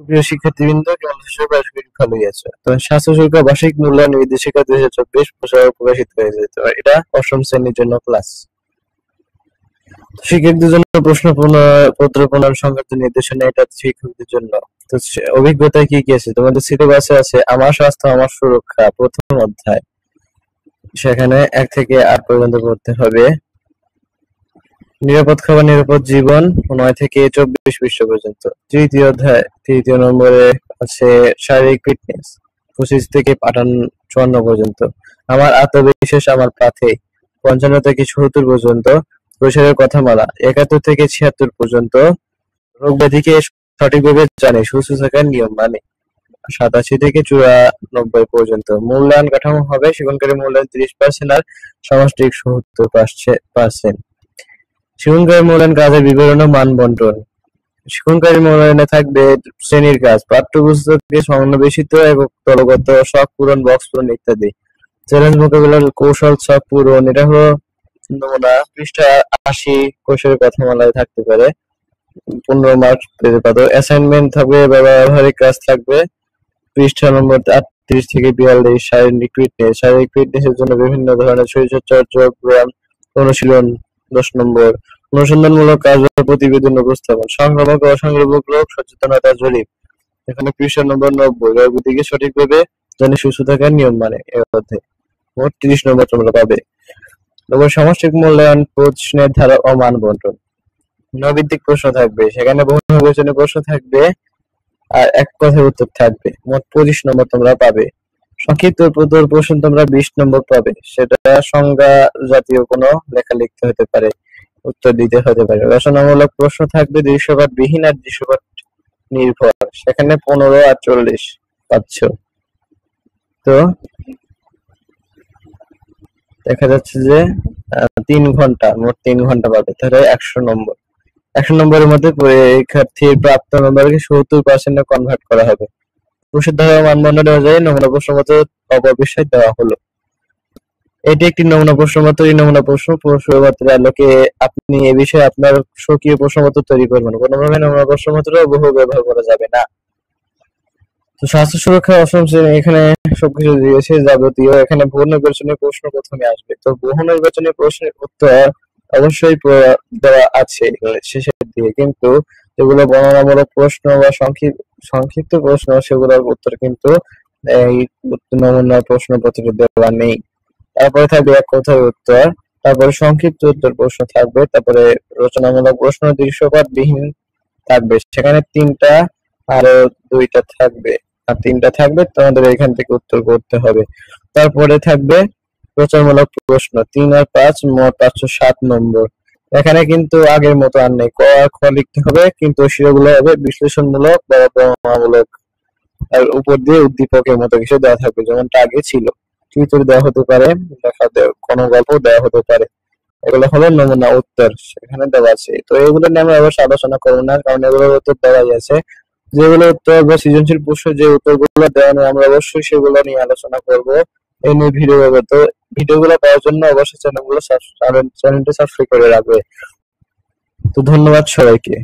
প্রিয় শিক্ষার্থীবৃন্দ, কেমন আছো? আশা করি ভালোই আছো। তো স্বাস্থ্য সুরক্ষা বার্ষিক মূল্যায়ন নির্দেশিকা 2024 প্রকাশিত হয়েছে। তো এটা অষ্টম শ্রেণীর জন্য ক্লাস। শিক্ষকদের জন্য পত্র প্রণয়ন সংক্রান্ত নির্দেশনা, এটা শিক্ষকদের জন্য। তো অভিজ্ঞতা কি কি আছে? তোমাদের সিলেবাসে আছে আমার স্বাস্থ্য আমার সুরক্ষা, প্রথম অধ্যায়। সেখানে 1 থেকে 8 পর্যন্ত পড়তে হবে। নিরাপদ খাবার নিরাপদ জীবন 9 থেকে 24 পৃষ্ঠা পর্যন্ত। তৃতীয় অধ্যায়, তৃতীয় নম্বরে আছে শারীরিক ফিটনেস 25 থেকে 54 পর্যন্ত। আমার আত্মবিশ্বাস আমার পাথে 55 থেকে 74 পর্যন্ত। কৈশোরের কথা মালা 71 থেকে 76 পর্যন্ত। রোগ ব্যাধিকে সঠিকভাবে জানে, সুস্থ থাকার নিয়ম মানে 87 থেকে 94 পর্যন্ত। মূল্যায়ন কাঠামো হবে শিক্ষণকারী মূল্যায়ন 30% আর সামষ্টিক 70%। শিক্ষণকারী মূল্যায়ন কাজের বিবরণ ও মান বন্টন। শিক্ষণকারী মূল্যায়নে থাকবে শ্রেণীর কাজ, পাঠ্যপুস্তকে সন্নিবেশিত একক দলগত শখ পূরণ, বক্স পূরণ ইত্যাদি। চ্যালেঞ্জ মোকাবিলার কৌশল শখ পূরণ, এটা হলো নমুনা। পৃষ্ঠা 80 কৈশোরের কথামালায় থাকতে পারে, 15 মার্ক পেতে পারো। অ্যাসাইনমেন্ট থাকবে, ব্যবহারিক কাজ থাকবে। পৃষ্ঠা নম্বর 38 থেকে 42 শারীরিক ফিটনেস। শারীরিক ফিটনেসের জন্য বিভিন্ন ধরনের শরীরচর্চা ব্যায়াম অনুশীলন 10 নম্বর। অনুসন্ধানমূলক কাজ ও প্রতিবেদন উপস্থাপন। সংক্রামক ও অসংক্রামক রোগ সচেতনতা জরিপ, এখানে পৃষ্ঠা নম্বর 90 রোগীকে সঠিকভাবে জানে, সুস্থ থাকার নিয়ম মানে এর মধ্যে। মোট 30 নম্বর তোমরা পাবে। তারপর সামষ্টিক মূল্যায়ন প্রশ্নের ধারা ও মান বন্টন। নৈর্ব্যক্তিক প্রশ্ন থাকবে, সেখানে বহু নির্বাচনী প্রশ্ন থাকবে আর এক কথায় উত্তর থাকবে। মোট 25 নম্বর তোমরা পাবে। সংক্ষিপ্ত উত্তর প্রশ্ন তোমরা 20 নম্বর পাবে, সেটা সংজ্ঞা জাতীয় কোনো লেখা লিখতে হতে পারে, উত্তর দিতে হতে পারে। রচনামূলক প্রশ্ন থাকবে দৃশ্যপট বিহীন আর দৃশ্যপট নির্ভর, সেখানে 15 আর 40 পাচ্ছ। তো দেখা যাচ্ছে যে 3 ঘন্টা, মোট 3 ঘন্টা পাবে, তাহলে 100 নম্বর। 100 নম্বরের মধ্যে পরীক্ষার্থীর প্রাপ্ত নম্বরকে 70% কনভার্ট করা হবে। প্রশ্নের ধারা মানদণ্ড অনুযায়ী নমুনা প্রশ্নপত্র অপবিষয় দেওয়া হলো। এটি একটি নমুনা প্রশ্নপত্র। এই নমুনা প্রশ্নপত্রের আলোকে আপনি এ বিষয়ে আপনার স্বকীয় প্রশ্নপত্র তৈরি করবেন। কোনোভাবে নমুনা প্রশ্নপত্র বহু ব্যবহার করা যাবে না। তো স্বাস্থ্য সুরক্ষা অষ্টম শ্রেণী, এখানে সবকিছু দিয়েছে যাবতীয়। এখানে বহু নির্বাচনী প্রশ্ন প্রথমে আসবে। তো বহু নির্বাচনী প্রশ্নের উত্তর অবশ্যই দেওয়া আছে শেষের দিকে, কিন্তু যেগুলো বর্ণনামূলক প্রশ্ন বা সংক্ষিপ্ত প্রশ্ন, সেগুলোর উত্তর কিন্তু এই নমুনা প্রশ্নপত্রে দেওয়া নেই। তারপরে থাকবে এক কথায় উত্তর, তারপরে সংক্ষিপ্ত উত্তর প্রশ্ন থাকবে, তারপরে রচনামূলক প্রশ্ন দৃশ্যপট বিহীন থাকবে, সেখানে 3টা আরো 2টা থাকবে, আর 3টা থাকবে, তোমাদের এখান থেকে উত্তর করতে হবে। তারপরে থাকবে রচনামূলক প্রশ্ন 3 আর 5, মোট 507 নম্বর। এখানে কিন্তু আগের মতো আর নেই, ক আর খ লিখতে হবে, কিন্তু সেগুলো হবে বিশ্লেষণমূলক বা প্রমাণমূলক, আর উপর দিয়ে উদ্দীপকের মতো কিছু দেওয়া থাকবে, যেমনটা আগে ছিল। চিত্র দেওয়া হতে পারে, কোনো গল্প দেওয়া হতে পারে। এগুলো হলো নমুনা উত্তর, সেখানে দেওয়া আছে। তো এগুলো নিয়ে আমরা অবশ্যই আলোচনা করবো না, কারণ এগুলোর উত্তর দেওয়াই আছে। যেগুলো উত্তর বা সৃজনশীল প্রশ্ন যে উত্তরগুলো দেওয়া নেই, আমরা অবশ্যই সেগুলো নিয়ে আলোচনা করবো। এই নিয়ে ভিডিও হবে। তো ভিডিওগুলো পাওয়ার জন্য অবশ্যই চ্যানেলটা সাবস্ক্রাইব করে রাখবে। তো ধন্যবাদ সবাইকে।